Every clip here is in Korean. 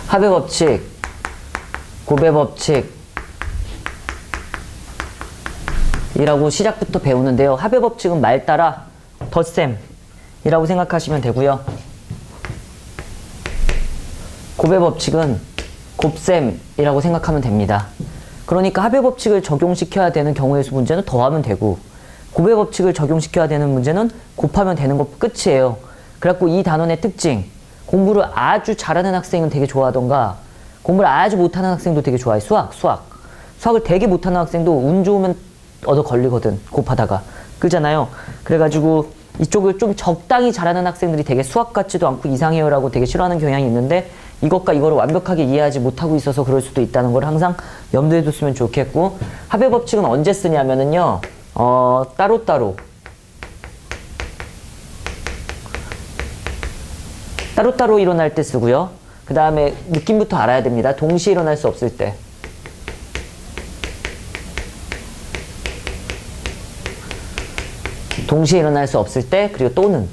합의 법칙, 곱의 법칙 이라고 시작부터 배우는데요. 합의 법칙은 말 따라 덧셈이라고 생각하시면 되고요. 곱의 법칙은 곱셈이라고 생각하면 됩니다. 그러니까 합의 법칙을 적용시켜야 되는 경우의 수 문제는 더하면 되고, 곱의 법칙을 적용시켜야 되는 문제는 곱하면 되는 것 끝이에요. 그래갖고 이 단원의 특징, 공부를 아주 잘하는 학생은 되게 좋아하던가 공부를 아주 못하는 학생도 되게 좋아해. 수학을 되게 못하는 학생도 운 좋으면 얻어 걸리거든, 곱하다가. 그잖아요. 그래가지고 이쪽을 좀 적당히 잘하는 학생들이 되게 수학 같지도 않고 이상해요 라고 되게 싫어하는 경향이 있는데, 이것과 이거를 완벽하게 이해하지 못하고 있어서 그럴 수도 있다는 걸 항상 염두에 뒀으면 좋겠고, 합의 법칙은 언제 쓰냐면은요, 따로따로 일어날 때 쓰고요. 그 다음에 느낌부터 알아야 됩니다. 동시에 일어날 수 없을 때. 동시에 일어날 수 없을 때, 그리고 또는.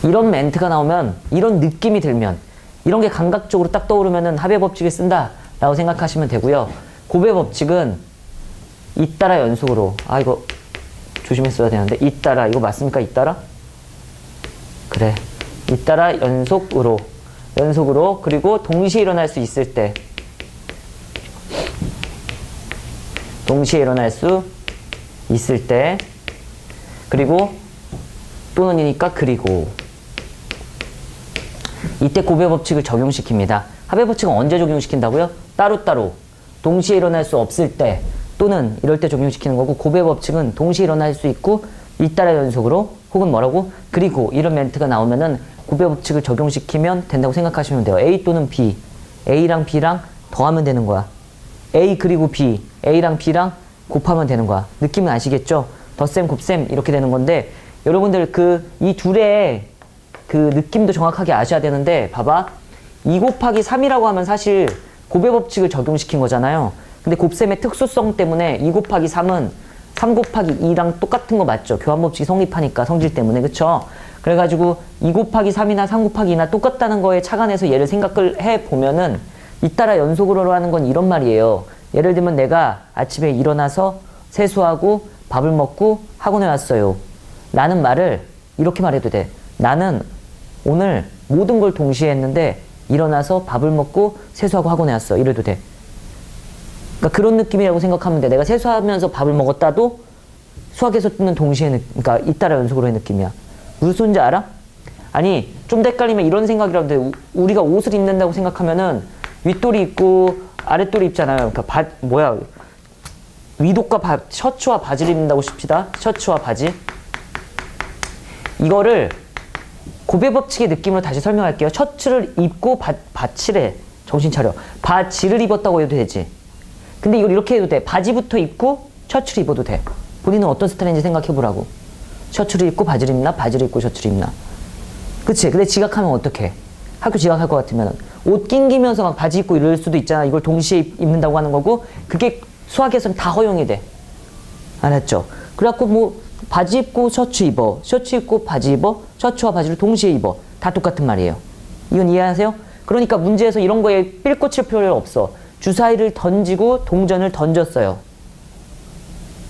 이런 멘트가 나오면, 이런 느낌이 들면, 이런 게 감각적으로 딱 떠오르면은 합의 법칙을 쓴다 라고 생각하시면 되고요. 곱의 법칙은 잇따라 연속으로, 이거 조심했어야 되는데, 잇따라, 이거 맞습니까? 잇따라? 그래. 잇따라 연속으로, 그리고 동시에 일어날 수 있을 때, 동시에 일어날 수 있을 때, 그리고 또는이니까 그리고. 이때 곱의 법칙을 적용시킵니다. 합의 법칙은 언제 적용시킨다고요? 따로따로, 동시에 일어날 수 없을 때, 또는 이럴 때 적용시키는 거고, 곱의 법칙은 동시에 일어날 수 있고 잇따라 연속으로, 혹은 뭐라고? 그리고 이런 멘트가 나오면은 곱의 법칙을 적용시키면 된다고 생각하시면 돼요. A 또는 B, A랑 B랑 더하면 되는 거야. A 그리고 B, A랑 B랑 곱하면 되는 거야. 느낌은 아시겠죠? 덧셈, 곱셈 이렇게 되는 건데, 여러분들 이 둘의 그 느낌도 정확하게 아셔야 되는데, 봐봐. 2 곱하기 3이라고 하면 사실 곱의 법칙을 적용시킨 거잖아요. 근데 곱셈의 특수성 때문에 2 곱하기 3은 3 곱하기 2랑 똑같은 거 맞죠? 교환법칙이 성립하니까, 성질 때문에. 그쵸? 그래가지고 2 곱하기 3이나 3 곱하기 2나 똑같다는 거에 착안해서 얘를 생각을 해보면은, 잇따라 연속으로 하는 건 이런 말이에요. 예를 들면 내가 아침에 일어나서 세수하고 밥을 먹고 학원에 왔어요 라는 말을 이렇게 말해도 돼. 나는 오늘 모든 걸 동시에 했는데 일어나서 밥을 먹고 세수하고 학원에 왔어. 이래도 돼. 그러니까 그런 느낌이라고 생각하면 돼. 내가 세수하면서 밥을 먹었다도 수학에서는 동시에, 그러니까 잇따라 연속으로의 느낌이야. 무슨 소린지 알아? 아니, 좀 더 헷갈리면 이런 생각이라도 돼. 우리가 옷을 입는다고 생각하면은 윗돌이 입고 아랫돌이 입잖아요. 그러니까 위독과 셔츠와 바지를 입는다고 칩시다. 셔츠와 바지. 이거를 곱의 법칙의 느낌으로 다시 설명할게요. 셔츠를 입고 바지래. 정신 차려. 바지를 입었다고 해도 되지. 근데 이걸 이렇게 해도 돼. 바지부터 입고 셔츠를 입어도 돼. 본인은 어떤 스타일인지 생각해보라고. 셔츠를 입고 바지를 입나? 바지를 입고 셔츠를 입나? 그치? 근데 지각하면 어떡해? 학교 지각할 것 같으면 옷 낑기면서 막 바지 입고 이럴 수도 있잖아. 이걸 동시에 입는다고 하는 거고, 그게 수학에서는 다 허용이 돼. 알았죠? 그래갖고 뭐 바지 입고 셔츠 입어, 셔츠 입고 바지 입어, 셔츠와 바지를 동시에 입어. 다 똑같은 말이에요. 이건 이해하세요? 그러니까 문제에서 이런 거에 삘 꽂힐 필요 없어. 주사위를 던지고 동전을 던졌어요.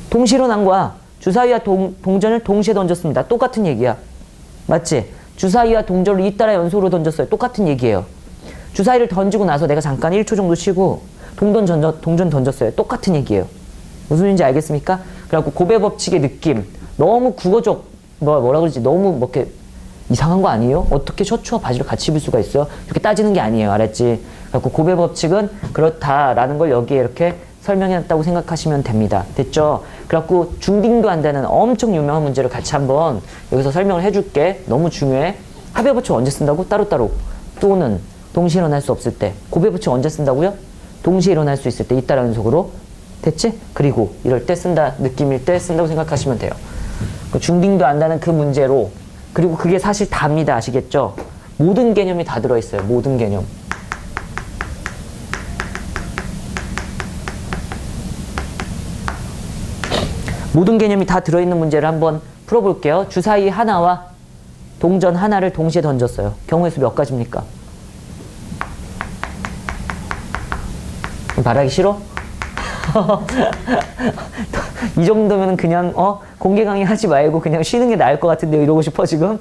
동시에 일어난 거야. 주사위와 동전을 동시에 던졌습니다. 똑같은 얘기야. 맞지? 주사위와 동전을 잇따라 연속으로 던졌어요. 똑같은 얘기예요. 주사위를 던지고 나서 내가 잠깐 1초 정도 쉬고 동전 던졌어요. 똑같은 얘기예요. 무슨 소리인지 알겠습니까? 그래갖고 곱의 법칙의 느낌, 너무 국어적, 뭐라 그러지? 너무 이렇게 이상한 거 아니에요? 어떻게 셔츠와 바지를 같이 입을 수가 있어요? 이렇게 따지는 게 아니에요. 알았지? 그래갖고 곱의 법칙은 그렇다라는 걸 여기에 이렇게 설명해놨다고 생각하시면 됩니다. 됐죠? 그래갖고 중딩도 안 되는 엄청 유명한 문제를 같이 한번 여기서 설명을 해줄게. 너무 중요해. 합의 법칙 언제 쓴다고? 따로따로. 또는 동시에 일어날 수 없을 때. 곱의 법칙 언제 쓴다고요? 동시에 일어날 수 있을 때. 잇따라 연속으로. 됐지? 그리고 이럴 때 쓴다. 느낌일 때 쓴다고 생각하시면 돼요. 중딩도 안다는 그 문제로. 그리고 그게 사실 답니다. 아시겠죠? 모든 개념이 다 들어있어요. 모든 개념. 모든 개념이 다 들어있는 문제를 한번 풀어볼게요. 주사위 하나와 동전 하나를 동시에 던졌어요. 경우의 수 몇 가지입니까? 말하기 싫어? 이 정도면 그냥 공개 강의 하지 말고 그냥 쉬는 게 나을 것 같은데요. 이러고 싶어 지금?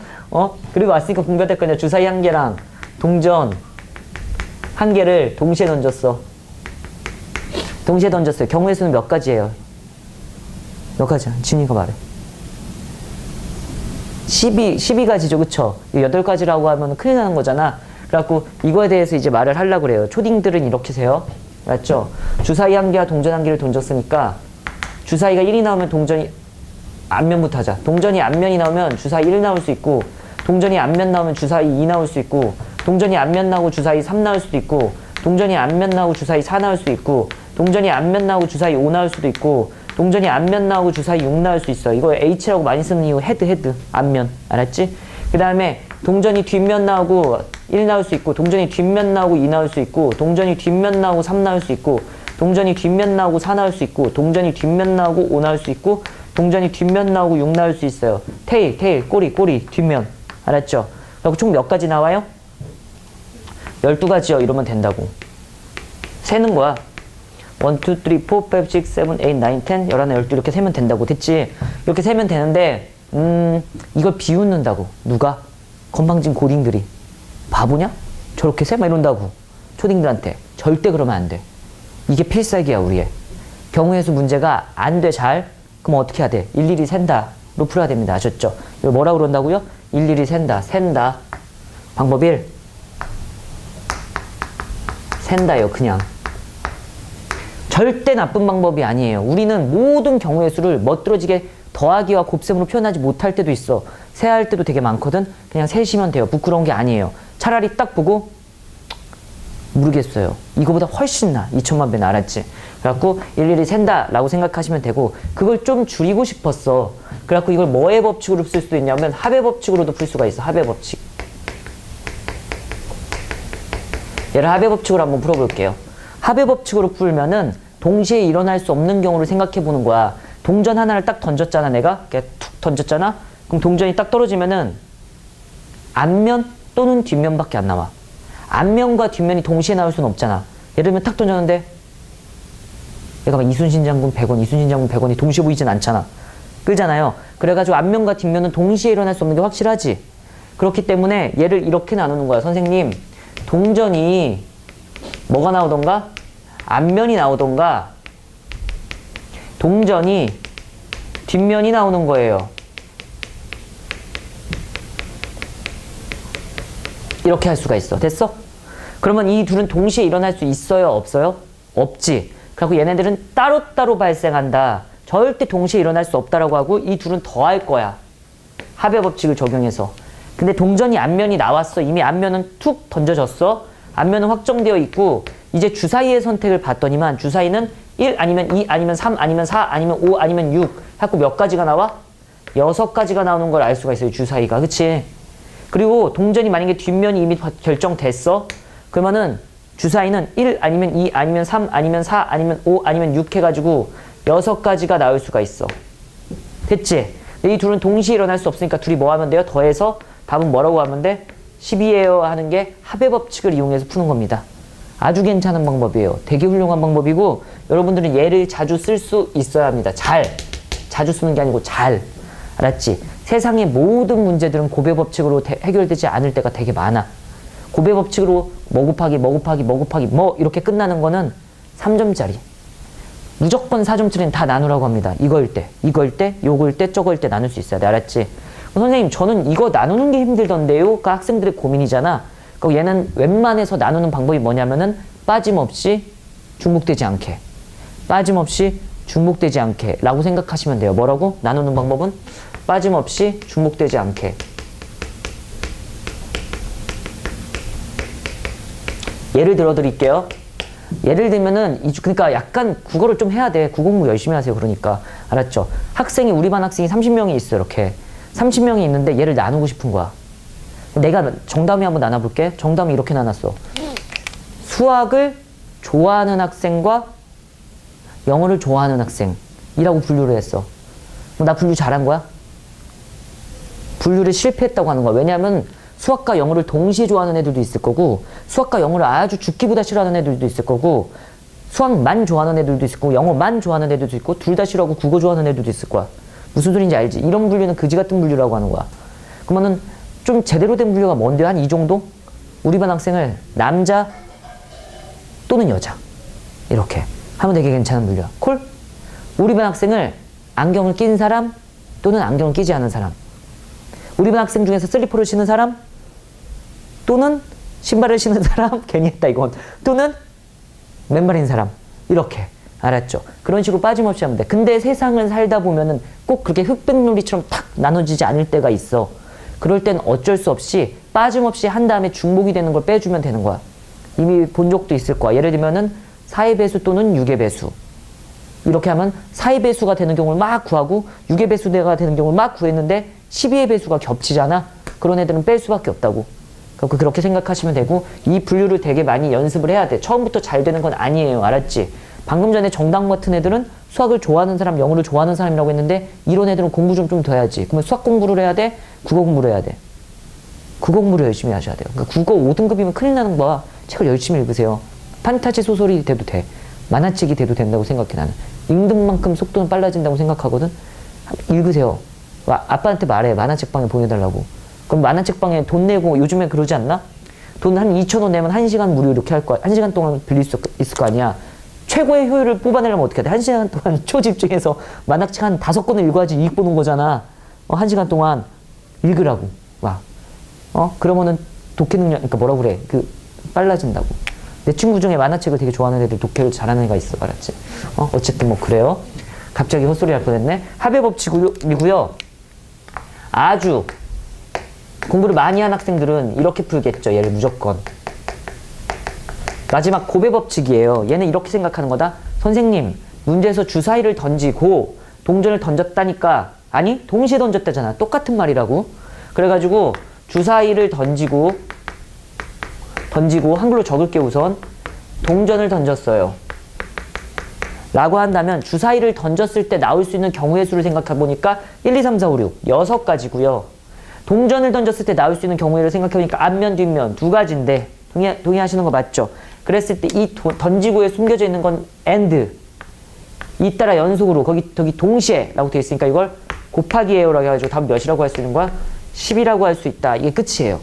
그리고 왔으니까 공부할 거냐. 주사위 한 개랑 동전 한 개를 동시에 던졌어. 동시에 던졌어요. 경우의 수는 몇 가지예요? 몇 가지야? 진이가 말해. 12가지죠. 그쵸? 8가지라고 하면 큰일 나는 거잖아. 그래갖고 이거에 대해서 이제 말을 하려고 그래요. 초딩들은 이렇게 세요. 맞죠? 주사위 한 개와 동전 한 개를 던졌으니까 주사위가 1이 나오면 동전이 앞면부터 하자. 동전이 앞면이 나오면 주사위 1 나올 수 있고, 동전이 앞면 나오면 주사위 2 나올 수 있고, 동전이 앞면 나오고 주사위 3 나올 수도 있고, 동전이 앞면 나오고 주사위 4 나올 수도 있고, 동전이 앞면 나오고 주사위 5 나올 수도 있고, 동전이 앞면 나오고 주사위 6 나올 수 있어. 이거 H라고 많이 쓰는 이유 헤드 앞면. 알았지? 그 다음에 동전이 뒷면 나오고 1 나올 수 있고, 동전이 뒷면 나오고 2 나올 수 있고, 동전이 뒷면 나오고 3 나올 수 있고, 동전이 뒷면 나오고 4 나올 수 있고, 동전이 뒷면 나오고 5 나올 수 있고, 동전이 뒷면 나오고 6 나올 수 있어요. 테일, 꼬리, 뒷면. 알았죠? 그리고 총 몇 가지 나와요? 12가지요. 이러면 된다고. 세는 거야. 1, 2, 3, 4, 5, 6, 7, 8, 9, 10, 11, 12 이렇게 세면 된다고. 됐지? 이렇게 세면 되는데 이걸 비웃는다고. 누가? 건방진 고딩들이. 바보냐? 저렇게 세? 막 이런다고. 초딩들한테. 절대 그러면 안 돼. 이게 필살기야 우리의. 경우의 수 문제가 안 돼 잘. 그럼 어떻게 해야 돼? 일일이 센다. 로 풀어야 됩니다. 아셨죠? 이걸 뭐라고 그런다고요? 일일이 센다. 방법 1. 센다요 그냥. 절대 나쁜 방법이 아니에요. 우리는 모든 경우의 수를 멋들어지게 더하기와 곱셈으로 표현하지 못할 때도 있어. 세할 때도 되게 많거든. 그냥 세시면 돼요. 부끄러운 게 아니에요. 차라리 딱 보고 모르겠어요. 이거보다 훨씬 나. 2천만 배는. 알았지? 그래갖고 일일이 센다 라고 생각하시면 되고, 그걸 좀 줄이고 싶었어. 그래갖고 이걸 뭐의 법칙으로 쓸 수도 있냐면 합의 법칙으로도 풀 수가 있어. 합의 법칙. 얘를 합의 법칙으로 한번 풀어볼게요. 합의 법칙으로 풀면은 동시에 일어날 수 없는 경우를 생각해 보는 거야. 동전 하나를 딱 던졌잖아. 내가 이렇게 툭 던졌잖아. 그럼 동전이 딱 떨어지면은 앞면 또는 뒷면밖에 안 나와. 앞면과 뒷면이 동시에 나올 수는 없잖아. 예를 들면 탁 던졌는데 얘가 막 이순신 장군 100원, 이순신 장군 100원이 동시에 보이진 않잖아. 끌잖아요. 그래가지고 앞면과 뒷면은 동시에 일어날 수 없는 게 확실하지. 그렇기 때문에 얘를 이렇게 나누는 거야. 선생님, 동전이 뭐가 나오던가? 앞면이 나오던가 동전이 뒷면이 나오는 거예요. 이렇게 할 수가 있어. 됐어? 그러면 이 둘은 동시에 일어날 수 있어요? 없어요? 없지. 그리고 얘네들은 따로따로 발생한다. 절대 동시에 일어날 수 없다라고 하고 이 둘은 더할 거야. 합의 법칙을 적용해서. 근데 동전이 앞면이 나왔어. 이미 앞면은 툭 던져졌어. 앞면은 확정되어 있고 이제 주사위의 선택을 봤더니만 주사위는 1 아니면 2 아니면 3 아니면 4 아니면 5 아니면 6 하고 몇 가지가 나와? 6가지가 나오는 걸 알 수가 있어요. 주사위가. 그치? 그리고 동전이 만약에 뒷면이 이미 결정됐어. 그러면은 주사위는 1 아니면 2 아니면 3 아니면 4 아니면 5 아니면 6 해가지고 6가지가 나올 수가 있어. 됐지? 이 둘은 동시에 일어날 수 없으니까 둘이 뭐 하면 돼요? 더해서 답은 뭐라고 하면 돼? 10이에요 하는 게 합의 법칙을 이용해서 푸는 겁니다. 아주 괜찮은 방법이에요. 되게 훌륭한 방법이고 여러분들은 얘를 자주 쓸 수 있어야 합니다. 자주 쓰는 게 아니고 잘. 알았지? 세상의 모든 문제들은 곱의 법칙으로 해결되지 않을 때가 되게 많아. 곱의 법칙으로 뭐 곱하기 뭐 이렇게 끝나는 거는 3점짜리. 무조건 4점짜리는 다 나누라고 합니다. 이거일 때, 요거일 때, 저거일 때 나눌 수 있어야 돼. 알았지? 선생님, 저는 이거 나누는 게 힘들던데요? 가 학생들의 고민이잖아. 그럼 얘는 웬만해서 나누는 방법이 뭐냐면은 빠짐없이 중복되지 않게. 라고 생각하시면 돼요. 뭐라고? 나누는 방법은 빠짐없이 중복되지 않게. 예를 들어 드릴게요. 예를 들면은 그러니까 약간 국어를 좀 해야 돼. 국어공부 열심히 하세요. 그러니까. 알았죠? 우리 반 학생이 30명이 있어. 이렇게 30명이 있는데 얘를 나누고 싶은 거야. 내가 정답이 한번 나눠볼게. 정답이 이렇게 나눴어. 수학을 좋아하는 학생과 영어를 좋아하는 학생이라고 분류를 했어. 나 분류 잘한 거야? 분류를 실패했다고 하는 거야. 왜냐하면 수학과 영어를 동시에 좋아하는 애들도 있을 거고, 수학과 영어를 아주 죽기보다 싫어하는 애들도 있을 거고, 수학만 좋아하는 애들도 있을 거고, 영어만 좋아하는 애들도 있고, 둘 다 싫어하고 국어 좋아하는 애들도 있을 거야. 무슨 소리인지 알지? 이런 분류는 그지 같은 분류라고 하는 거야. 그러면은 좀 제대로 된 분류가 뭔데? 한 이 정도? 우리 반 학생을 남자 또는 여자 이렇게 하면 되게 괜찮은 분류야. 콜? 우리 반 학생을 안경을 낀 사람 또는 안경을 끼지 않은 사람, 우리 반 학생 중에서 슬리퍼를 신는 사람 또는 신발을 신는 사람 괜히 했다 이건, 또는 맨발인 사람, 이렇게. 알았죠? 그런 식으로 빠짐없이 하면 돼. 근데 세상을 살다 보면은 꼭 그렇게 흑백놀이처럼 탁 나눠지지 않을 때가 있어. 그럴 땐 어쩔 수 없이 빠짐없이 한 다음에 중복이 되는 걸 빼주면 되는 거야. 이미 본 적도 있을 거야. 예를 들면은 4의 배수 또는 6의 배수. 이렇게 하면 4의 배수가 되는 경우를 막 구하고 6의 배수가 되는 경우를 막 구했는데 12의 배수가 겹치잖아. 그런 애들은 뺄 수밖에 없다고. 그렇게 생각하시면 되고, 이 분류를 되게 많이 연습을 해야 돼. 처음부터 잘 되는 건 아니에요. 알았지? 방금 전에 정당 같은 애들은 수학을 좋아하는 사람, 영어를 좋아하는 사람이라고 했는데, 이런 애들은 공부 좀 더 해야지. 그러면 수학 공부를 해야 돼? 국어 공부를 해야 돼? 국어 공부를 열심히 하셔야 돼요. 그러니까 국어 5등급이면 큰일 나는 거야. 책을 열심히 읽으세요. 판타지 소설이 돼도 돼. 만화책이 돼도 된다고 생각해. 나는 읽는 만큼 속도는 빨라진다고 생각하거든. 읽으세요. 아빠한테 말해. 만화책방에 보내달라고. 그럼 만화책방에 돈 내고, 요즘에 그러지 않나? 돈 한 2,000원 내면 1시간 무료 이렇게 할 거야. 1시간 동안 빌릴 수 있을 거 아니야. 최고의 효율을 뽑아내려면 어떻게 해야 돼? 1시간 동안 초집중해서 만화책 한 5권을 읽어야지 이익 보는 거잖아. 1시간 동안 읽으라고. 그러면은 독해 능력, 그러니까 뭐라 그래. 빨라진다고. 내 친구 중에 만화책을 되게 좋아하는 애들 독해를 잘하는 애가 있어. 알았지? 어쨌든 뭐 그래요. 갑자기 헛소리 할 뻔했네. 합의 법칙이고요. 아주 공부를 많이 한 학생들은 이렇게 풀겠죠. 얘를 무조건. 마지막 곱의 법칙이에요. 얘는 이렇게 생각하는 거다. 선생님, 문제에서 주사위를 던지고 동전을 던졌다니까. 아니, 동시에 던졌다잖아. 똑같은 말이라고. 그래가지고 주사위를 던지고 한글로 적을게. 우선 동전을 던졌어요 라고 한다면, 주사위를 던졌을 때 나올 수 있는 경우의 수를 생각해보니까 1, 2, 3, 4, 5, 6 6가지고요. 동전을 던졌을 때 나올 수 있는 경우를 생각해보니까 앞면, 뒷면 2가지인데 동의하시는 거 맞죠? 그랬을 때 이 던지고에 숨겨져 있는 건 and, 잇따라 연속으로 거기 동시에 라고 되어 있으니까 이걸 곱하기예요 라고 해가지고 답 몇이라고 할 수 있는 거야? 10이라고 할 수 있다. 이게 끝이에요.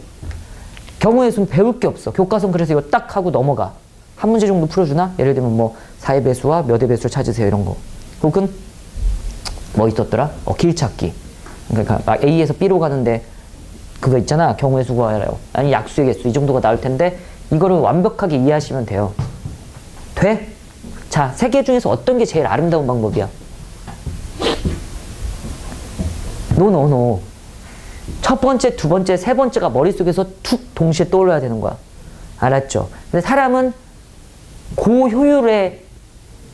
경우의 수는 배울 게 없어. 교과서는 그래서 이거 딱 하고 넘어가. 한 문제 정도 풀어주나? 예를 들면 뭐 4의 배수와 몇의 배수를 찾으세요 이런 거. 혹은 뭐 있었더라? 길찾기. 그러니까 A에서 B로 가는데 그거 있잖아. 경우의 수 구하래요. 아니 약수의 개수 이 정도가 나올 텐데, 이거를 완벽하게 이해하시면 돼요. 돼? 자, 3개 중에서 어떤 게 제일 아름다운 방법이야? 노. 첫 번째, 두 번째, 세 번째가 머릿속에서 툭 동시에 떠올라야 되는 거야. 알았죠? 근데 사람은 고효율의,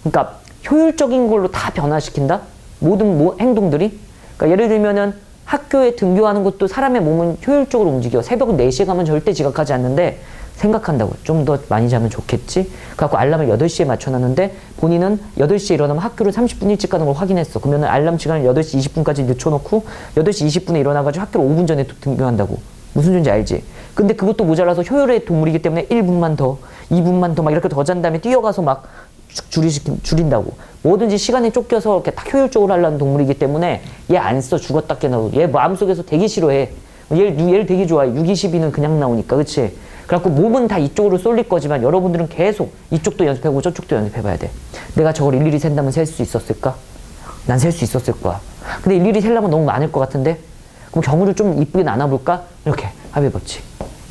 그러니까 효율적인 걸로 다 변화시킨다? 모든 행동들이. 그러니까 예를 들면은 학교에 등교하는 것도 사람의 몸은 효율적으로 움직여. 새벽 4시에 가면 절대 지각하지 않는데 생각한다고. 좀 더 많이 자면 좋겠지? 그래갖고 알람을 8시에 맞춰놨는데 본인은 8시에 일어나면 학교를 30분 일찍 가는 걸 확인했어. 그러면 알람 시간을 8시 20분까지 늦춰놓고 8시 20분에 일어나가지고 학교를 5분 전에 등교한다고. 무슨 소리인지 알지? 근데 그것도 모자라서 효율의 동물이기 때문에 1분만 더, 2분만 더 막 이렇게 더 잔 다음에 뛰어가서 막 줄인다고. 뭐든지 시간에 쫓겨서 이렇게 딱 효율적으로 하려는 동물이기 때문에 얘 안 써. 죽었다 깨나고. 얘 마음속에서 되게 싫어해. 얘를 되게 좋아해. 6, 2, 12는 그냥 나오니까. 그치? 그래갖고 몸은 다 이쪽으로 쏠릴 거지만 여러분들은 계속 이쪽도 연습해보고 저쪽도 연습해봐야 돼. 내가 저걸 일일이 샌다면 셀 수 있었을까? 난 셀 수 있었을 거야. 근데 일일이 세려면 너무 많을 것 같은데? 그럼 경우를 좀 이쁘게 나눠볼까? 이렇게 합의 법칙.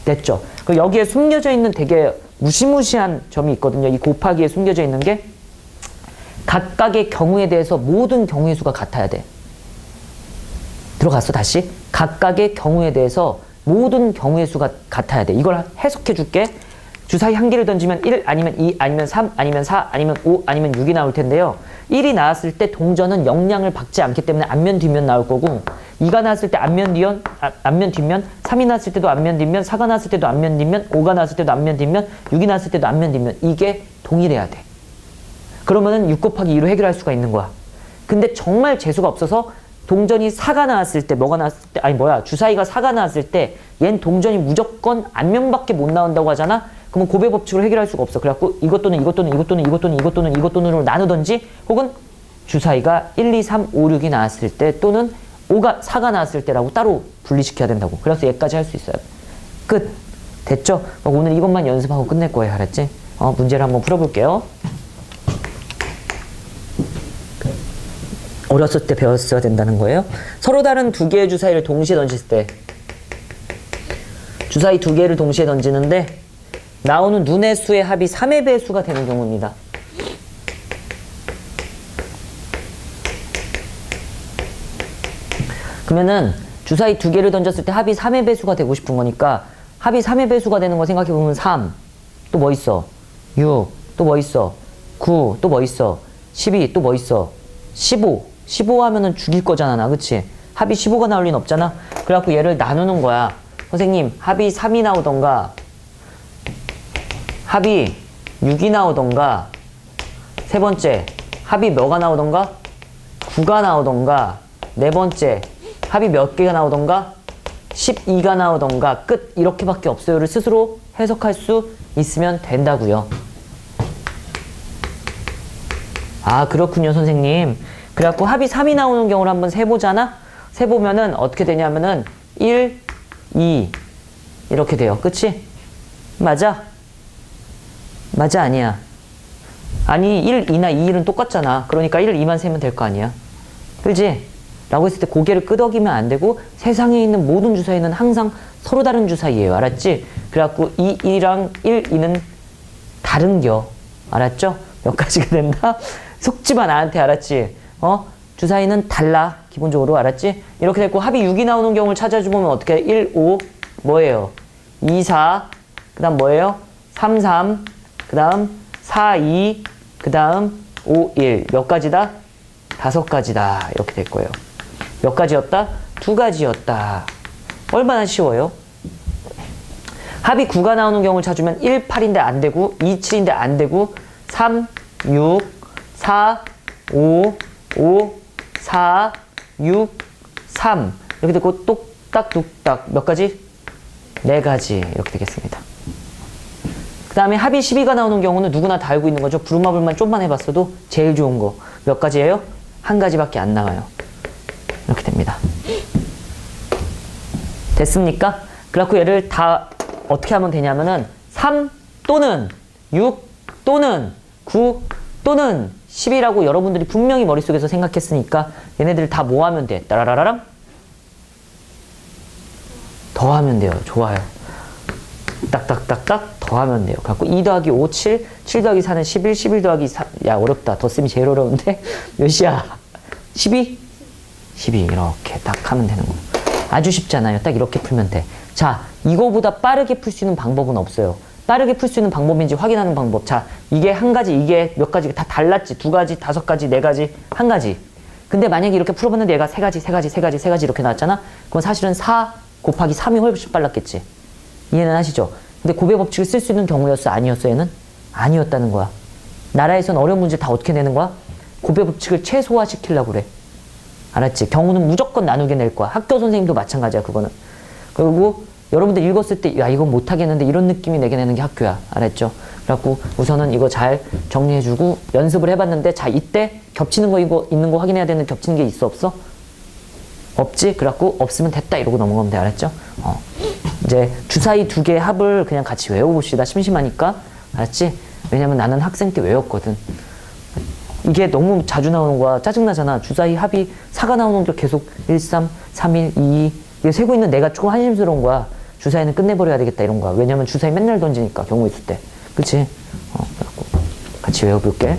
됐죠? 그리고 여기에 숨겨져 있는 되게 무시무시한 점이 있거든요. 이 곱하기에 숨겨져 있는 게 각각의 경우에 대해서 모든 경우의 수가 같아야 돼. 들어갔어? 다시? 각각의 경우에 대해서 모든 경우의 수가 같아야 돼. 이걸 해석해 줄게. 주사위 한 개를 던지면 1 아니면 2 아니면 3 아니면 4 아니면 5 아니면 6이 나올 텐데요. 1이 나왔을 때 동전은 영향을 받지 않기 때문에 앞면 뒷면 나올 거고, 2가 나왔을 때 앞면 뒷면, 3이 나왔을 때도 앞면 뒷면, 4가 나왔을 때도 앞면 뒷면, 5가 나왔을 때도 앞면 뒷면, 6이 나왔을 때도 앞면 뒷면. 이게 동일해야 돼. 그러면은 6 곱하기 2로 해결할 수가 있는 거야. 근데 정말 재수가 없어서 동전이 4가 나왔을 때 뭐가 나왔을 때 아니 뭐야 주사위가 4가 나왔을 때 얜 동전이 무조건 안면밖에 못 나온다고 하잖아. 그러면 고배 법칙으로 해결할 수가 없어. 그래갖고 이것 또는 이것 또는 이것 또는 이것 또는 이것 또는 이것 또는으로 나누던지 혹은 주사위가 1, 2, 3, 5, 6이 나왔을 때 또는 4가 나왔을 때라고 따로 분리시켜야 된다고. 그래서 얘까지 할 수 있어요. 끝. 됐죠? 오늘 이것만 연습하고 끝낼 거예요. 알았지? 문제를 한번 풀어볼게요. 어렸을 때 배웠어야 된다는 거예요. 서로 다른 두 개의 주사위를 동시에 던졌을 때 주사위 두 개를 동시에 던지는데 나오는 눈의 수의 합이 3의 배수가 되는 경우입니다. 그러면은 주사위 두 개를 던졌을 때 합이 3의 배수가 되고 싶은 거니까 합이 3의 배수가 되는 거 생각해보면 3, 또 뭐 있어? 6, 또 뭐 있어? 9, 또 뭐 있어? 12, 또 뭐 있어? 15, 15 하면은 죽일 거잖아, 나, 그치? 합이 15가 나올 리는 없잖아? 그래갖고 얘를 나누는 거야. 선생님, 합이 3이 나오던가, 합이 6이 나오던가, 세 번째, 합이 뭐가 나오던가? 9가 나오던가, 네 번째, 합이 몇 개가 나오던가? 12가 나오던가, 끝. 이렇게밖에 없어요를 스스로 해석할 수 있으면 된다고요. 아, 그렇군요, 선생님. 그래갖고 합이 3이 나오는 경우를 한번 세보잖아? 세보면은 어떻게 되냐면은 1, 2 이렇게 돼요. 그치? 맞아? 맞아, 아니야? 아니, 1, 2나 2, 1은 똑같잖아. 그러니까 1, 2만 세면 될 거 아니야? 그지? 라고 했을 때 고개를 끄덕이면 안 되고 세상에 있는 모든 주사위는 항상 서로 다른 주사위예요. 알았지? 그래갖고 2, 1이랑 1, 2는 다른겨. 알았죠? 몇 가지가 된다? 속지 마, 나한테. 알았지? 주사위는 달라. 기본적으로. 알았지? 이렇게 됐고 합이 6이 나오는 경우를 찾아주면 어떻게 해? 1, 5 뭐예요? 2, 4 그 다음 뭐예요? 3, 3 그 다음 4, 2 그 다음 5, 1 몇 가지다? 5가지다. 이렇게 될 거예요. 몇 가지였다? 2가지였다. 얼마나 쉬워요? 합이 9가 나오는 경우를 찾으면 1, 8인데 안 되고 2, 7인데 안 되고 3, 6, 4, 5, 5, 4, 6, 3 이렇게 되고 똑딱 뚝딱 몇 가지? 4가지 이렇게 되겠습니다. 그 다음에 합이 12가 나오는 경우는 누구나 다 알고 있는 거죠. 부루마블만 좀만 해봤어도 제일 좋은 거 몇 가지예요? 1가지밖에 안 나와요. 이렇게 됩니다. 됐습니까? 그래갖고 얘를 다 어떻게 하면 되냐면은 3 또는 6 또는 9 또는 10이라고 여러분들이 분명히 머릿속에서 생각했으니까 얘네들을 다 뭐 하면 돼? 따라라라랑 더하면 돼요. 좋아요. 딱딱딱딱 더하면 돼요. 그래갖고 2 더하기 5, 7, 7 더하기 4는 11, 11 더하기 4, 야 어렵다. 덧셈이 제일 어려운데 몇이야? 12? 12 이렇게 딱 하면 되는 거. 아주 쉽잖아요. 딱 이렇게 풀면 돼. 자, 이거보다 빠르게 풀 수 있는 방법은 없어요. 빠르게 풀 수 있는 방법인지 확인하는 방법. 자, 이게 한 가지, 이게 몇 가지 다 달랐지. 2가지, 5가지, 4가지, 1가지. 근데 만약에 이렇게 풀어봤는데 얘가 3가지, 3가지, 3가지, 3가지 이렇게 나왔잖아? 그럼 사실은 4 곱하기 3이 훨씬 빨랐겠지. 이해는 하시죠? 근데 고배 법칙을 쓸 수 있는 경우였어? 아니었어? 얘는? 아니었다는 거야. 나라에선 어려운 문제 다 어떻게 내는 거야? 고배 법칙을 최소화시키려고 그래. 알았지? 경우는 무조건 나누게 낼 거야. 학교 선생님도 마찬가지야, 그거는. 그리고 여러분들 읽었을 때, 야, 이건 못하겠는데 이런 느낌이 내게 내는 게 학교야. 알았죠? 그래갖고 우선은 이거 잘 정리해주고 연습을 해봤는데, 자, 이때 겹치는 거 이거 있는 거 확인해야 되는 겹치는 게 있어, 없어? 없지? 그래갖고 없으면 됐다 이러고 넘어가면 돼. 알았죠? 이제 주사위 2개의 합을 그냥 같이 외워봅시다. 심심하니까. 알았지? 왜냐면 나는 학생 때 외웠거든. 이게 너무 자주 나오는 거야. 짜증나잖아. 주사위 합이 4가 나오는 게 계속 1, 3, 3, 1, 2, 2 이게 세고 있는 내가 조금 한심스러운 거야. 주사위는 끝내버려야 되겠다 이런 거야. 왜냐면 주사위 맨날 던지니까 경우 있을 때. 그치? 그래갖고 같이 외워볼게.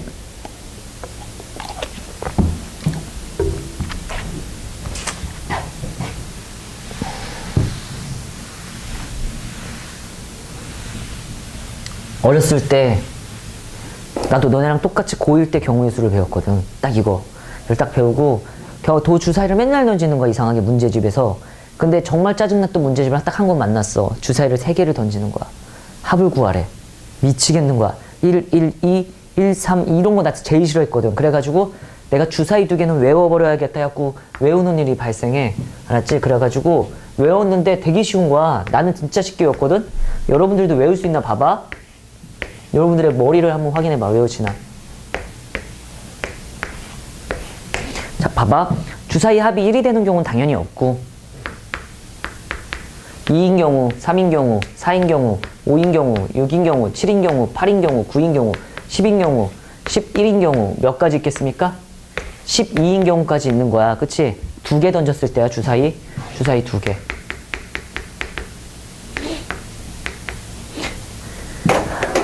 어렸을 때 나도 너네랑 똑같이 고1 때 경우의 수를 배웠거든. 딱 이거. 이걸 딱 배우고 도 주사위를 맨날 던지는 거야. 이상하게 문제집에서. 근데 정말 짜증났던 문제집을 딱 한 번 만났어. 주사위를 3개를 던지는 거야. 합을 구하래. 미치겠는 거야. 1, 1, 2, 1, 3 이런 거 나 제일 싫어했거든. 그래가지고 내가 주사위 2개는 외워버려야겠다 해갖고 외우는 일이 발생해. 알았지? 그래가지고 외웠는데 되게 쉬운 거야. 나는 진짜 쉽게 외웠거든? 여러분들도 외울 수 있나 봐봐. 여러분들의 머리를 한번 확인해봐. 외우시나. 자, 봐봐. 주사위 합이 1이 되는 경우는 당연히 없고 2인 경우, 3인 경우, 4인 경우, 5인 경우, 6인 경우, 7인 경우, 8인 경우, 9인 경우, 10인 경우, 11인 경우 몇 가지 있겠습니까? 12인 경우까지 있는 거야. 그치? 2개 던졌을 때야, 주사위 2개.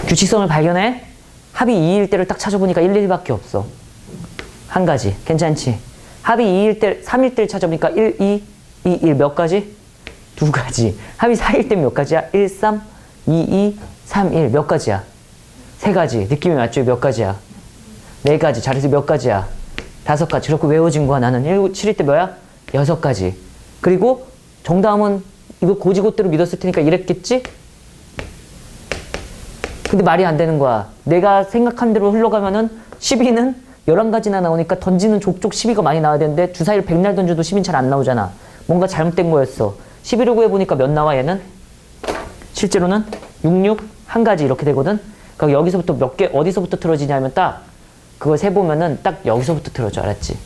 규칙성을 발견해? 합이 2일 때를 딱 찾아보니까 1, 1밖에 없어. 한 가지. 괜찮지? 합이 2일 때, 3일 때를 찾아보니까 1, 2, 2, 1 몇 가지? 2가지. 합이 4일 때 몇 가지야? 1, 3, 2, 2, 3, 1 몇 가지야? 3가지. 느낌이 맞죠? 몇 가지야? 4가지. 잘해서 몇 가지야? 5가지. 그렇게 외워진 거야. 나는 7일 때 뭐야? 6가지. 그리고 정다음은 이거 고지고대로 믿었을 테니까 이랬겠지? 근데 말이 안 되는 거야. 내가 생각한 대로 흘러가면은 12는 11가지나 나오니까 던지는 족족 12가 많이 나와야 되는데 주사위를 100날 던져도 10은 잘 안 나오잖아. 뭔가 잘못된 거였어. 11을 구해보니까 몇 나와 얘는? 실제로는 6, 6, 한 가지 이렇게 되거든. 그러니까 여기서부터 몇 개 어디서부터 틀어지냐면 딱 그걸 세보면은 딱 여기서부터 틀어져. 알았지?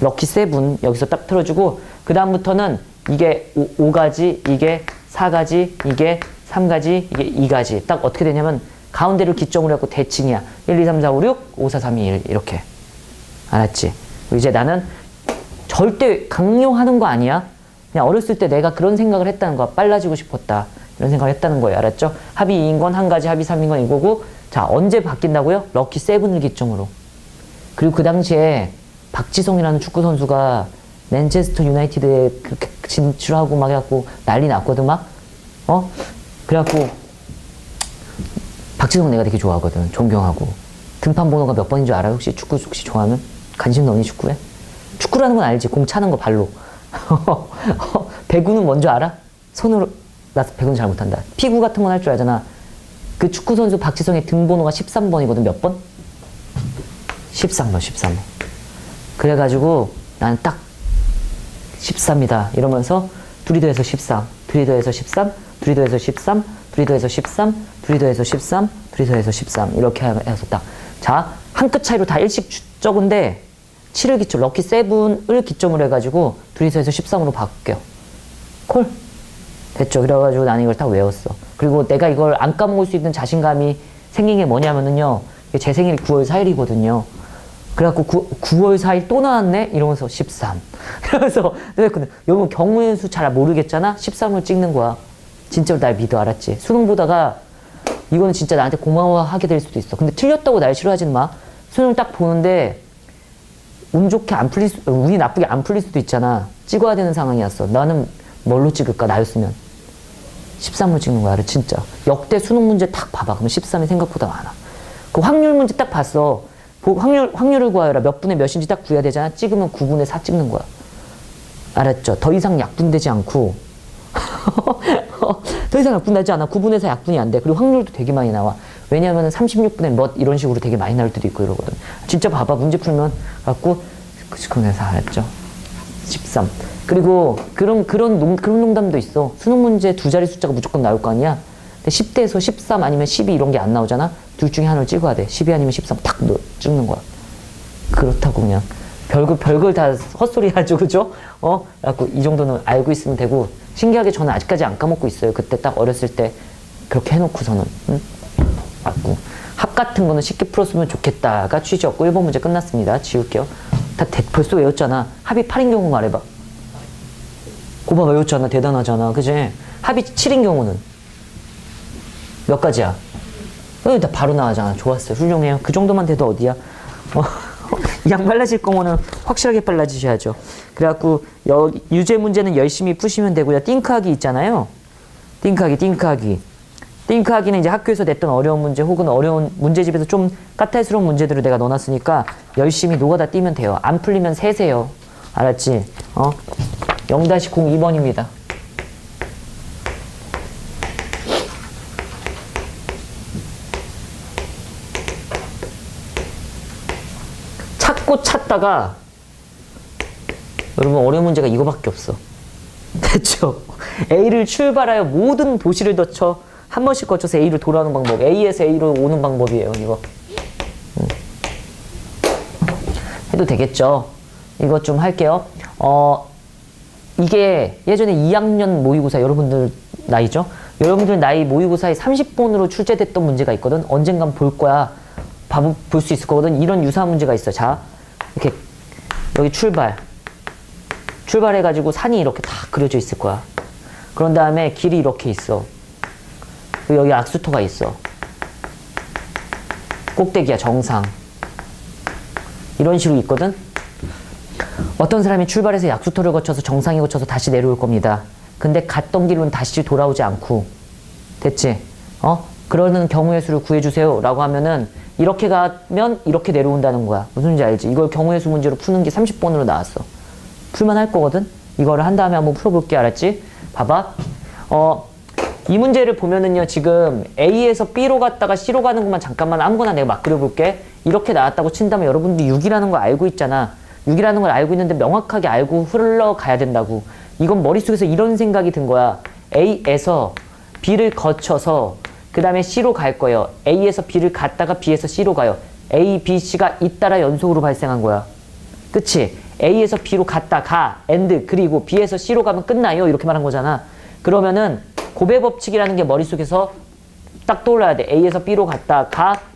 럭키 세븐 여기서 딱 틀어주고 그 다음부터는 이게 5가지, 이게 4가지, 이게 3가지, 이게 2가지. 딱 어떻게 되냐면 가운데를 기점으로 해갖고 대칭이야. 1, 2, 3, 4, 5, 6, 5, 4, 3, 2, 1 이렇게. 알았지? 이제 나는 절대 강요하는 거 아니야. 그냥 어렸을 때 내가 그런 생각을 했다는 거야. 빨라지고 싶었다. 이런 생각을 했다는 거예요. 알았죠? 합이 2인 건 한 가지, 합이 3인 건 이거고. 자, 언제 바뀐다고요? 럭키 세븐을 기점으로. 그리고 그 당시에 박지성이라는 축구 선수가 맨체스터 유나이티드에 그렇게 진출하고 막 해갖고 난리 났거든, 막. 그래갖고 박지성 내가 되게 좋아하거든. 존경하고. 등판 번호가 몇 번인 줄 알아요? 혹시 축구 혹시 좋아하면? 관심 없니 축구에? 축구라는 건 알지. 공 차는 거 발로. 배구는 뭔지 알아? 손으로. 나 배구는 잘 못한다. 피구 같은 건 할 줄 알잖아. 그 축구 선수 박지성의 등 번호가 13번이거든. 몇 번? 13번, 13번. 그래가지고 나는 딱 13이다 이러면서 둘이 더해서 13, 둘이 더해서 13, 둘이 더해서 13, 둘이 더해서 13, 둘이 더해서 13, 둘이 더해서 13 이렇게 해서 딱. 자, 한 끗 차이로 다 일씩 적은데 7을 기점, 럭키 세븐을 기점으로 해가지고 둘이 더해서 13으로 바꿀게요. 콜. 됐죠. 그래가지고 나는 이걸 딱 외웠어. 그리고 내가 이걸 안 까먹을 수 있는 자신감이 생긴 게 뭐냐면은요. 제 생일이 9월 4일이거든요. 그래갖고 9월 4일 또 나왔네? 이러면서 13. 이러면서 여러분 경우의 수 잘 모르겠잖아? 13을 찍는 거야. 진짜로 날 믿어. 알았지? 수능 보다가 이거는 진짜 나한테 고마워하게 될 수도 있어. 근데 틀렸다고 날 싫어하진 마. 수능 딱 보는데 운 좋게 안 풀릴 운이 나쁘게 안 풀릴 수도 있잖아. 찍어야 되는 상황이었어. 나는 뭘로 찍을까? 나였으면 13으로 찍는 거야. 진짜 역대 수능 문제 딱 봐봐. 그럼 13이 생각보다 많아. 그 확률 문제 딱 봤어. 확률을 구하여라. 몇 분의 몇인지 딱 구해야 되잖아. 찍으면 9분의 4 찍는 거야. 알았죠? 더 이상 약분되지 않고 더 이상 약분되지 않아. 9분의 4 약분이 안 돼. 그리고 확률도 되게 많이 나와. 왜냐면은 36분의 몇 이런 식으로 되게 많이 나올 때도 있고 이러거든. 진짜 봐봐. 문제 풀면 갖고 9분의 4 알았죠? 13. 그리고 그런 농담도 있어. 수능 문제 두 자리 숫자가 무조건 나올 거 아니야. 근데 10대에서 13 아니면 12 이런 게 안 나오잖아. 둘 중에 하나를 찍어야 돼. 12 아니면 13 탁 찍는 거야. 그렇다고 그냥 별걸 다 헛소리 하죠, 그죠? 그래갖고 이 정도는 알고 있으면 되고. 신기하게 저는 아직까지 안 까먹고 있어요. 그때 딱 어렸을 때 그렇게 해놓고서는. 응? 맞고. 합 같은 거는 쉽게 풀었으면 좋겠다가 취지였고 1번 문제 끝났습니다. 지울게요. 벌써 외웠잖아. 합이 8인 경우 말해봐. 고봐 외웠잖아. 대단하잖아. 그지? 합이 7인 경우는 몇 가지야? 다 바로 나가잖아. 좋았어요. 훌륭해요. 그 정도만 돼도 어디야? 양 빨라질 거면은 확실하게 빨라지셔야죠. 그래갖고 유제 문제는 열심히 푸시면 되고요. 띵크하기 있잖아요. 띵크하기는 이제 학교에서 냈던 어려운 문제 혹은 어려운 문제집에서 좀 까탈스러운 문제들을 내가 넣어놨으니까 열심히 노가다 띄면 돼요. 안 풀리면 세세요. 알았지? 0-02번입니다. 찾고 찾다가 여러분 어려운 문제가 이거밖에 없어. 됐죠? A를 출발하여 모든 도시를 거쳐 한 번씩 거쳐서 A로 돌아오는 방법. A에서 A로 오는 방법이에요. 이거. 해도 되겠죠? 이것 좀 할게요. 이게 예전에 2학년 모의고사 여러분들 나이죠? 여러분들 나이 모의고사에 30번으로 출제됐던 문제가 있거든. 언젠간 볼 거야. 볼 수 있을 거거든. 이런 유사한 문제가 있어. 자, 이렇게 여기 출발해가지고 산이 이렇게 다 그려져 있을 거야. 그런 다음에 길이 이렇게 있어. 그리고 여기 악수터가 있어. 꼭대기야, 정상. 이런 식으로 있거든. 어떤 사람이 출발해서 약수터를 거쳐서 정상에 거쳐서 다시 내려올 겁니다. 근데 갔던 길로는 다시 돌아오지 않고. 됐지? 그러는 경우의 수를 구해주세요 라고 하면은 이렇게 가면 이렇게 내려온다는 거야. 무슨 말인지 알지? 이걸 경우의 수 문제로 푸는 게 30번으로 나왔어. 풀만 할 거거든? 이거를 한 다음에 한번 풀어볼게. 알았지? 봐봐. 이 문제를 보면은요, 지금 A에서 B로 갔다가 C로 가는 것만 잠깐만 아무거나 내가 막 그려볼게. 이렇게 나왔다고 친다면 여러분들이 6이라는 걸 알고 있잖아. 6이라는 걸 알고 있는데 명확하게 알고 흘러가야 된다고. 이건 머릿속에서 이런 생각이 든 거야. A에서 B를 거쳐서 그 다음에 C로 갈 거예요. A에서 B를 갔다가 B에서 C로 가요. A, B, C가 잇따라 연속으로 발생한 거야. 그치? A에서 B로 갔다 and 그리고 B에서 C로 가면 끝나요. 이렇게 말한 거잖아. 그러면은 고배 법칙이라는 게 머릿속에서 딱 떠올라야 돼. A에서 B로 갔다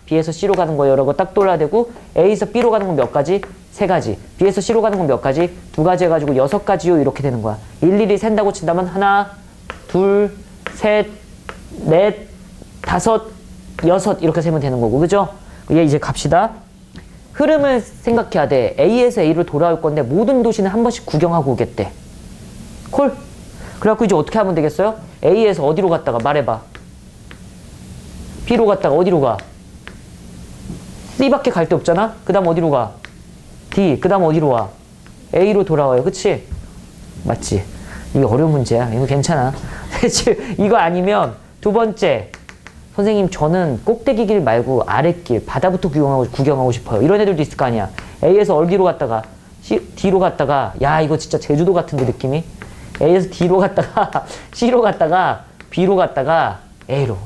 B에서 C로 가는 거예요. 라고 딱 떠올라야 되고 A에서 B로 가는 건 몇 가지? 3가지. B에서 C로 가는 건 몇 가지? 2가지 해가지고 6가지요. 이렇게 되는 거야. 일일이 센다고 친다면 하나, 둘, 셋, 넷, 다섯, 여섯 이렇게 세면 되는 거고. 그죠? 얘 이제 갑시다. 흐름을 생각해야 돼. A에서 A로 돌아올 건데 모든 도시는 한 번씩 구경하고 오겠대. 콜? 그래갖고 이제 어떻게 하면 되겠어요? A에서 어디로 갔다가 말해봐. B로 갔다가 어디로 가? C밖에 갈 데 없잖아? 그 다음 어디로 가? D. 그 다음 어디로 와? A로 돌아와요. 그치? 맞지? 이게 어려운 문제야. 이거 괜찮아. 이거 아니면 두 번째. 선생님 저는 꼭대기 길 말고 아랫길 바다부터 구경하고 싶어요. 이런 애들도 있을 거 아니야. A에서 어디로 갔다가 D로 갔다가 야 이거 진짜 제주도 같은데 느낌이. A에서 D로 갔다가 C로 갔다가 B로 갔다가 A로.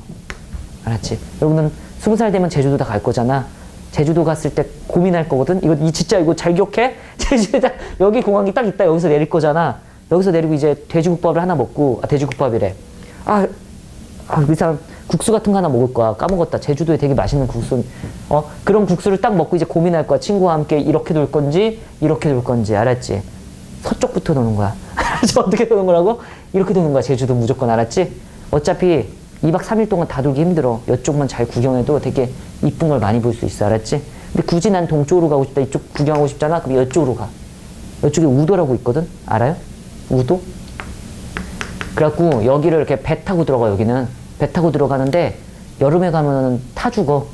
알았지? 여러분은 20살 되면 제주도 다 갈 거잖아. 제주도 갔을 때 고민할 거거든. 진짜 이거 잘 기억해? 제주도 여기 공항이 딱 있다. 여기서 내릴 거잖아. 여기서 내리고 이제 돼지국밥을 하나 먹고 돼지국밥이래. 그 사람 국수 같은 거 하나 먹을 거야. 까먹었다. 제주도에 되게 맛있는 국수. 그런 국수를 딱 먹고 이제 고민할 거야. 친구와 함께 이렇게 돌 건지 이렇게 돌 건지. 알았지? 서쪽부터 도는 거야. 어떻게 도는 거라고? 이렇게 도는 거야. 제주도 무조건. 알았지? 어차피 2박 3일 동안 다 돌기 힘들어. 이쪽만 잘 구경해도 되게 이쁜 걸 많이 볼 수 있어. 알았지? 근데 굳이 난 동쪽으로 가고 싶다. 이쪽 구경하고 싶잖아. 그럼 이쪽으로 가. 이쪽에 우도라고 있거든? 알아요? 우도? 그래갖고 여기를 이렇게 배 타고 들어가. 여기는 배 타고 들어가는데 여름에 가면은 타 죽어.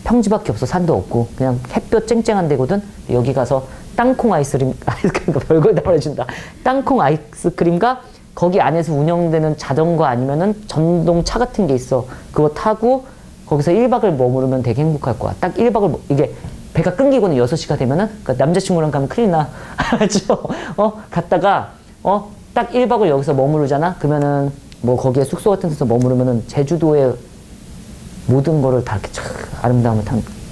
평지밖에 없어. 산도 없고 그냥 햇볕 쨍쨍한 데거든. 여기 가서 땅콩 아이스크림가 별걸 다 말해준다. 땅콩 아이스크림과 거기 안에서 운영되는 자전거 아니면은 전동차 같은 게 있어. 그거 타고 거기서 1박을 머무르면 되게 행복할 거야. 딱 1박을 이게 배가 끊기고는 6시가 되면은 그러니까 남자친구랑 가면 큰일 나. 알죠? 갔다가 딱 1박을 여기서 머무르잖아. 그러면은 뭐 거기에 숙소 같은 데서 머무르면은 제주도의 모든 거를 다 이렇게 아름다움을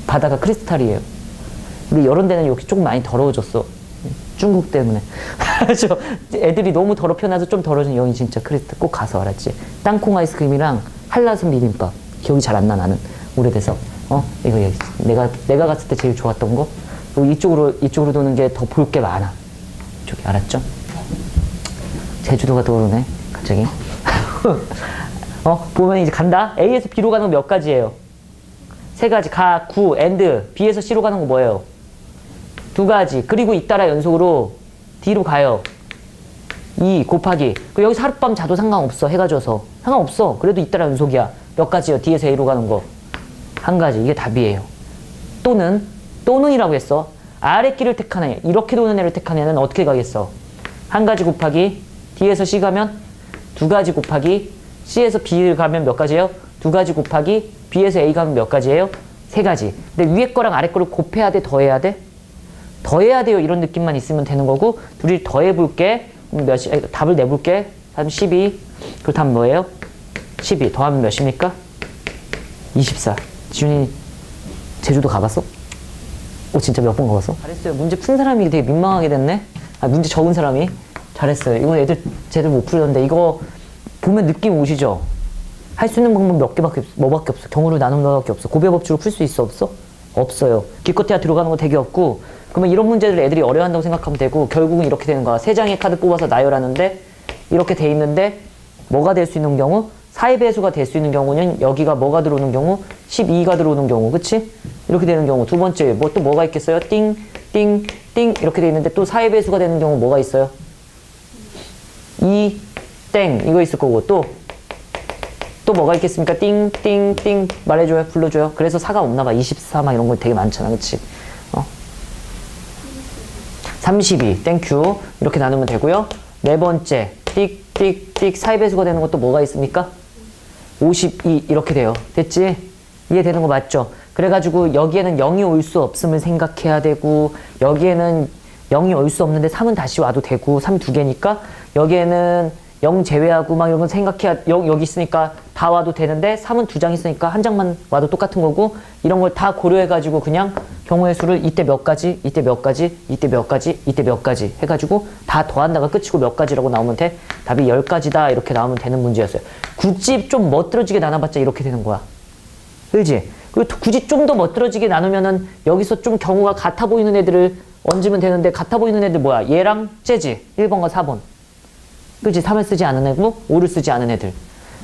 바다가 크리스탈이에요. 근데 이런 데는 여기 조금 많이 더러워졌어. 중국 때문에. 애들이 너무 더럽혀놔서 좀 더러워진 여기 진짜 크리스탈. 꼭 가서. 알았지? 땅콩 아이스크림이랑 한라산 비빔밥. 기억이 잘 안 나 나는. 오래돼서. 이거 내가 갔을 때 제일 좋았던 거. 그리고 이쪽으로 도는 게 더 볼 게 많아. 이쪽에. 알았죠? 제주도가 떠오르네. 갑자기. 보면 이제 간다. A에서 B로 가는 거 몇 가지예요? 3가지. 가, 구, and. B에서 C로 가는 거 뭐예요? 2가지. 그리고 잇따라 연속으로 D로 가요. 2 곱하기. 여기서 하룻밤 자도 상관없어. 해가 져서. 상관없어. 그래도 잇따라 연속이야. 몇 가지요? D에서 A로 가는 거. 1가지. 이게 답이에요. 또는이라고 했어. 아랫길을 택한 애. 이렇게 도는 애를 택한 애는 어떻게 가겠어? 1가지 곱하기 D에서 C 가면 2가지 곱하기 C에서 B를 가면 몇 가지예요? 2가지 곱하기 B에서 A 가면 몇 가지예요? 3가지. 근데 위에 거랑 아래 거를 곱해야 돼? 더해야 돼? 더해야 돼요. 이런 느낌만 있으면 되는 거고, 둘이 더해볼게. 답을 내볼게. 다음 12. 그렇다면 뭐예요? 12 더하면 몇입니까? 24. 지훈이 제주도 가봤어? 진짜 몇 번 가봤어? 잘했어요. 문제 푼 사람이 되게 민망하게 됐네. 문제 적은 사람이. 잘했어요. 이건 애들 제대로 못 풀렸는데, 이거 보면 느낌 오시죠? 할 수 있는 방법 몇 개밖에 없어. 뭐밖에 없어. 경우를 나누는 것밖에 없어. 고배 법칙으로 풀 수 있어? 없어? 없어요. 기껏해야 들어가는 거 되게 없고, 그러면 이런 문제들 애들이 어려워한다고 생각하면 되고, 결국은 이렇게 되는 거야. 세 장의 카드 뽑아서 나열하는데, 이렇게 돼 있는데, 뭐가 될 수 있는 경우? 4의 배수가 될 수 있는 경우는 여기가 뭐가 들어오는 경우? 12가 들어오는 경우. 그치? 이렇게 되는 경우. 두 번째, 또 뭐가 있겠어요? 띵, 띵, 띵. 이렇게 돼 있는데, 또 4의 배수가 되는 경우 뭐가 있어요? 2, 땡. 이거 있을 거고, 또 뭐가 있겠습니까? 띵, 띵, 띵. 말해줘요. 불러줘요. 그래서 4가 없나 봐. 24 막 이런 거 되게 많잖아. 그치? 32. 땡큐. 이렇게 나누면 되고요. 네 번째. 띡, 띡, 띡. 4의 배수가 되는 것도 뭐가 있습니까? 52. 이렇게 돼요. 됐지? 이해되는 거 맞죠? 그래가지고 여기에는 0이 올 수 없음을 생각해야 되고, 여기에는 0이 올 수 없는데 3은 다시 와도 되고, 3 두 개니까 여기에는 0 제외하고 막 이런 건 생각해야, 여기 있으니까 다 와도 되는데 3은 두 장 있으니까 한 장만 와도 똑같은 거고, 이런 걸 다 고려해가지고 그냥 경우의 수를 이때 몇 가지, 이때 몇 가지, 이때 몇 가지, 이때 몇 가지 해가지고 다 더한다가 끝이고 몇 가지라고 나오면 돼. 답이 10가지다 이렇게 나오면 되는 문제였어요. 굳이 좀 멋들어지게 나눠봤자 이렇게 되는 거야. 그렇지? 그리고 굳이 좀 더 멋들어지게 나누면은 여기서 좀 경우가 같아 보이는 애들을 얹으면 되는데, 같아 보이는 애들 뭐야? 얘랑 쟤지. 1번과 4번. 그치? 3을 쓰지 않은 애고 5를 쓰지 않은 애들.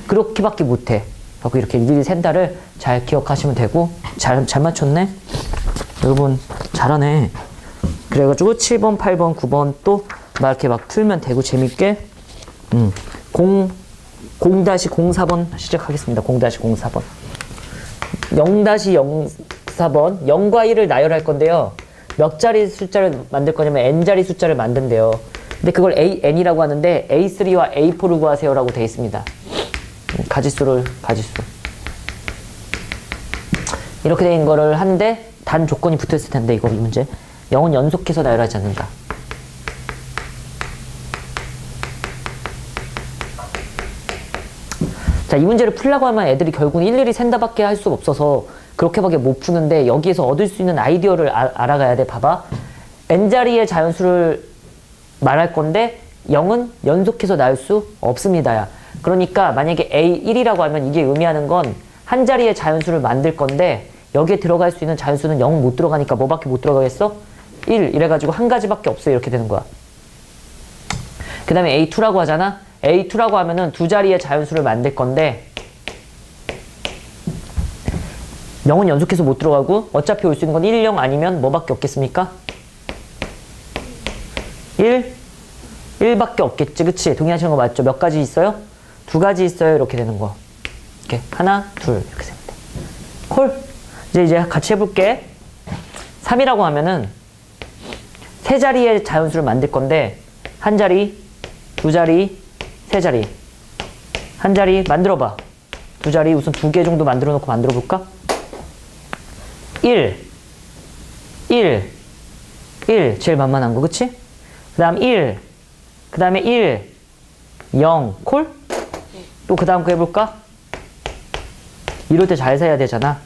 그렇게밖에 못해. 그래서 이렇게 일일이 센다를 잘 기억하시면 되고, 잘 맞췄네? 여러분 잘하네. 그래가지고 7번, 8번, 9번 또 막 이렇게 막 풀면 되고 재밌게. 0-04번 시작하겠습니다. 0-04번. 0-04번. 0과 1을 나열할 건데요. 몇 자리 숫자를 만들 거냐면 n자리 숫자를 만든대요. 근데 그걸 n이라고 하는데 A3와 A4를 구하세요라고 되어 있습니다. 가지수. 이렇게 된 거를 하는데 단 조건이 붙어 있을 텐데, 이 문제. 0은 연속해서 나열하지 않는다. 자, 이 문제를 풀려고 하면 애들이 결국은 일일이 센다밖에 할 수 없어서 그렇게밖에 못 푸는데, 여기에서 얻을 수 있는 아이디어를 알아가야 돼. 봐봐. n자리의 자연수를 말할 건데 0은 연속해서 나올 수 없습니다야. 그러니까 만약에 A1이라고 하면 이게 의미하는 건 한 자리의 자연수를 만들 건데, 여기에 들어갈 수 있는 자연수는 0 못 들어가니까 뭐밖에 못 들어가겠어? 1. 이래가지고 한 가지밖에 없어요. 이렇게 되는 거야. 그 다음에 A2라고 하잖아. A2라고 하면은 두 자리의 자연수를 만들 건데 0은 연속해서 못 들어가고, 어차피 올 수 있는 건 1, 0 아니면 뭐밖에 없겠습니까? 1밖에 없겠지. 그치? 동의하시는 거 맞죠? 몇 가지 있어요? 두 가지 있어요. 이렇게 되는 거. 이렇게 하나, 둘 이렇게 쓰면 돼. 콜. 이제 같이 해볼게. 3이라고 하면은 세 자리의 자연수를 만들 건데, 한 자리, 두 자리, 세 자리. 한 자리 만들어봐. 두 자리 우선 2개 정도 만들어 놓고 만들어 볼까? 1 제일 만만한 거. 그치? 그 다음 1, 그 다음에 1 0 콜? 또 그 다음 거 해볼까? 이럴 때 잘 세야 되잖아.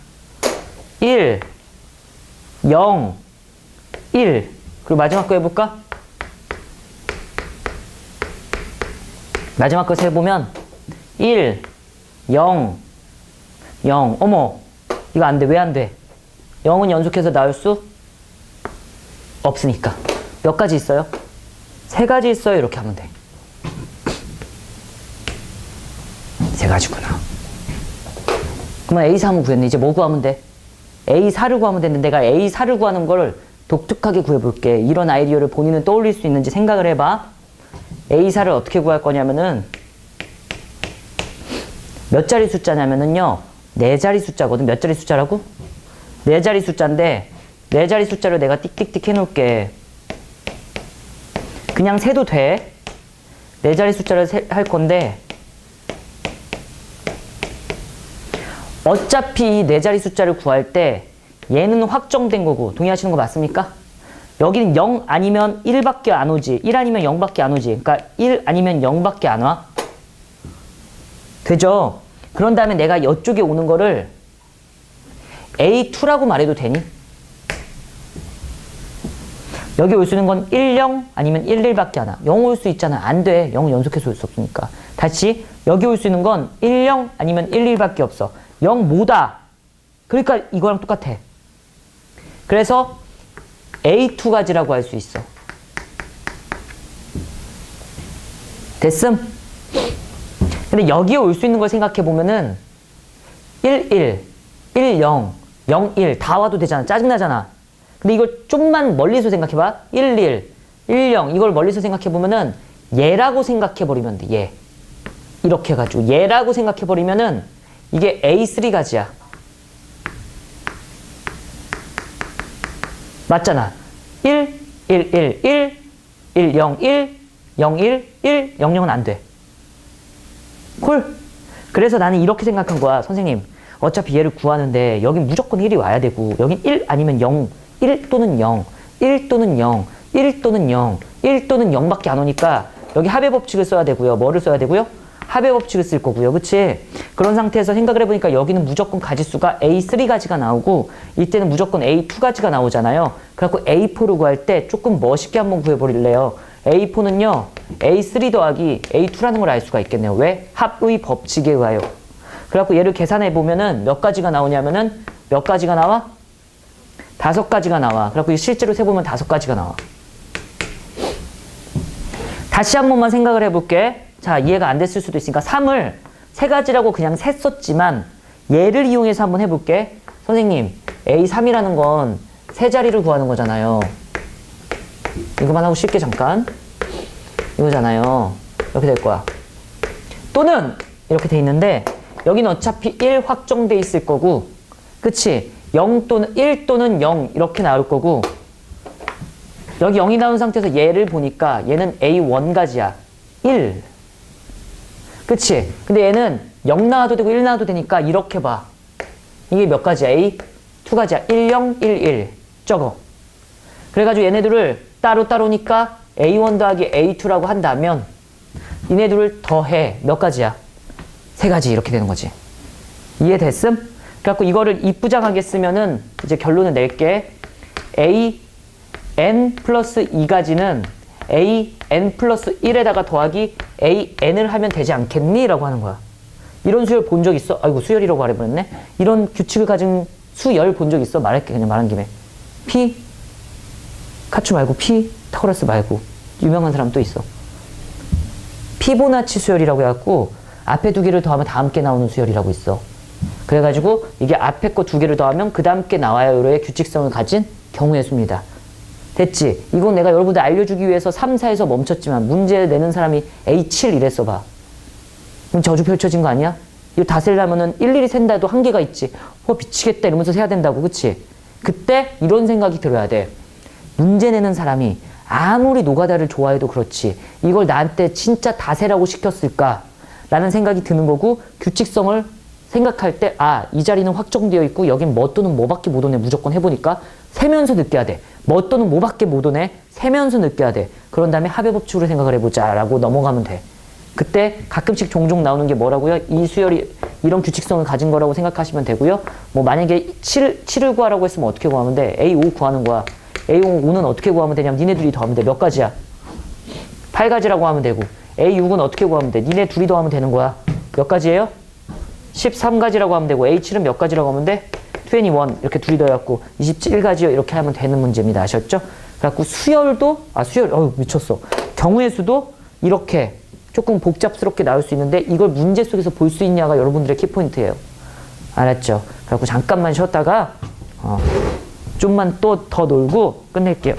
1 0 1 그리고 마지막 거 해볼까? 마지막 거 세보면 1 0 0 어머, 이거 안 돼. 왜 안 돼? 0은 연속해서 나올 수 없으니까. 몇 가지 있어요? 3가지 있어요. 이렇게 하면 돼. 3가지구나. 그러면 A3을 구했네. 이제 뭐 구하면 돼? A4를 구하면 되는데, 내가 A4를 구하는 걸 독특하게 구해볼게. 이런 아이디어를 본인은 떠올릴 수 있는지 생각을 해봐. A4를 어떻게 구할 거냐면은, 몇 자리 숫자냐면은요, 4자리 숫자거든. 몇 자리 숫자라고? 4자리 숫자인데, 4자리 숫자를 내가 띡띡띡 해놓을게. 그냥 세도 돼. 4자리 숫자를 할 건데, 어차피 이 4자리 숫자를 구할 때 얘는 확정된 거고, 동의하시는 거 맞습니까? 여기는 0 아니면 1밖에 안 오지. 1 아니면 0밖에 안 오지. 그러니까 1 아니면 0밖에 안 와. 되죠? 그런 다음에 내가 이쪽에 오는 거를 A2라고 말해도 되니? 여기 올 수 있는 건 1, 0 아니면 1, 1밖에 안 와. 0 올 수 있잖아. 안 돼. 0 연속해서 올 수 없으니까. 다시 여기 올 수 있는 건 1, 0 아니면 1, 1밖에 없어. 0 뭐다? 그러니까 이거랑 똑같아. 그래서 A2 가지라고 할 수 있어. 됐음? 근데 여기에 올 수 있는 걸 생각해 보면은 1, 1, 1, 0, 0, 1 다 와도 되잖아. 짜증나잖아. 근데 이걸 좀만 멀리서 생각해 봐. 1, 1, 1, 0 이걸 멀리서 생각해 보면은 얘라고 생각해 버리면 돼. 얘. 이렇게 해가지고 얘라고 생각해 버리면은 이게 A3 가지야. 맞잖아. 1, 1, 1, 1, 1, 0, 1, 0, 1, 1, 0, 0은 안 돼. 콜? 그래서 나는 이렇게 생각한 거야. 선생님, 어차피 얘를 구하는데 여긴 무조건 1이 와야 되고 여긴 1 아니면 0, 1 또는 0, 1 또는 0, 1 또는 0, 1 또는 0밖에 안 오니까 여기 합의 법칙을 써야 되고요. 뭐를 써야 되고요? 합의 법칙을 쓸 거고요. 그치? 그런 상태에서 생각을 해보니까 여기는 무조건 가지수가 A3 가지가 나오고 이때는 무조건 A2 가지가 나오잖아요. 그래갖고 A4를 구할 때 조금 멋있게 한번 구해버릴래요. A4는요. A3 더하기 A2라는 걸 알 수가 있겠네요. 왜? 합의 법칙에 의하여. 그래갖고 얘를 계산해보면은 몇 가지가 나오냐면은 몇 가지가 나와? 5가지가 나와. 그래갖고 실제로 세보면 5가지가 나와. 다시 한 번만 생각을 해볼게. 자, 이해가 안 됐을 수도 있으니까 3을 3가지라고 그냥 셌었지만 얘를 이용해서 한번 해볼게. 선생님, A3이라는 건 3자리를 구하는 거잖아요. 이거만 하고 쉽게 잠깐. 이거잖아요. 이렇게 될 거야. 또는 이렇게 돼 있는데 여기는 어차피 1 확정돼 있을 거고 그치? 0 또는 1 또는 0 이렇게 나올 거고 여기 0이 나온 상태에서 얘를 보니까 얘는 A1 가지야. 1. 그치? 근데 얘는 0 나와도 되고 1 나와도 되니까 이렇게 봐. 이게 몇 가지야? A? 2가지야. 1, 0, 1, 1. 적어. 그래가지고 얘네들을 따로따로니까 A1 더하기 A2라고 한다면 얘네들을 더해. 몇 가지야? 3가지 이렇게 되는 거지. 이해됐음? 그래갖고 이거를 이쁘장하게 쓰면은 이제 결론을 낼게. A, N 플러스 2가지는 A, N 플러스 1에다가 더하기 A, N을 하면 되지 않겠니? 라고 하는 거야. 이런 수열 본 적 있어? 아이고, 수열이라고 말해버렸네. 이런 규칙을 가진 수열 본 적 있어? 말할게, 그냥 말한 김에. P, 카츠 말고 P, 타우러스 말고. 유명한 사람 또 있어. 피보나치 수열이라고 해갖고 앞에 2개를 더하면 다음 게 나오는 수열이라고 있어. 그래가지고 이게 앞에 거 2개를 더하면 그 다음 게 나와요로의 규칙성을 가진 경우의 수입니다. 됐지? 이건 내가 여러분들 알려주기 위해서 3, 4에서 멈췄지만 문제 내는 사람이 A7 이랬어 봐. 그럼 저주 펼쳐진 거 아니야? 이거 다 세려면은 일일이 센다 해도 한계가 있지. 미치겠다 이러면서 세야 된다고. 그치? 그때 이런 생각이 들어야 돼. 문제 내는 사람이 아무리 노가다를 좋아해도 그렇지 이걸 나한테 진짜 다 세라고 시켰을까? 라는 생각이 드는 거고 규칙성을 생각할 때 이 자리는 확정되어 있고 여긴 뭐 또는 뭐밖에 못 오네 무조건 해보니까 세면서 느껴야 돼. 뭐 또는 뭐밖에 못 오네 세면서 느껴야 돼. 그런 다음에 합의 법칙으로 생각을 해보자 라고 넘어가면 돼. 그때 가끔씩 종종 나오는 게 뭐라고요? 이 수열이 이런 규칙성을 가진 거라고 생각하시면 되고요. 뭐 만약에 7을 구하라고 했으면 어떻게 구하면 돼? A5 구하는 거야. A5는 어떻게 구하면 되냐면 니네 둘이 더하면 돼. 몇 가지야? 8가지라고 하면 되고 A6은 어떻게 구하면 돼? 니네 둘이 더하면 되는 거야. 몇 가지예요? 13가지라고 하면 되고 A7은 몇 가지라고 하면 돼? 21 이렇게 둘이 더해갖고 27가지요 이렇게 하면 되는 문제입니다. 아셨죠? 그래갖고 수열도 미쳤어. 경우의 수도 이렇게 조금 복잡스럽게 나올 수 있는데 이걸 문제 속에서 볼 수 있냐가 여러분들의 키포인트예요. 알았죠? 그래갖고 잠깐만 쉬었다가 좀만 또 더 놀고 끝낼게요.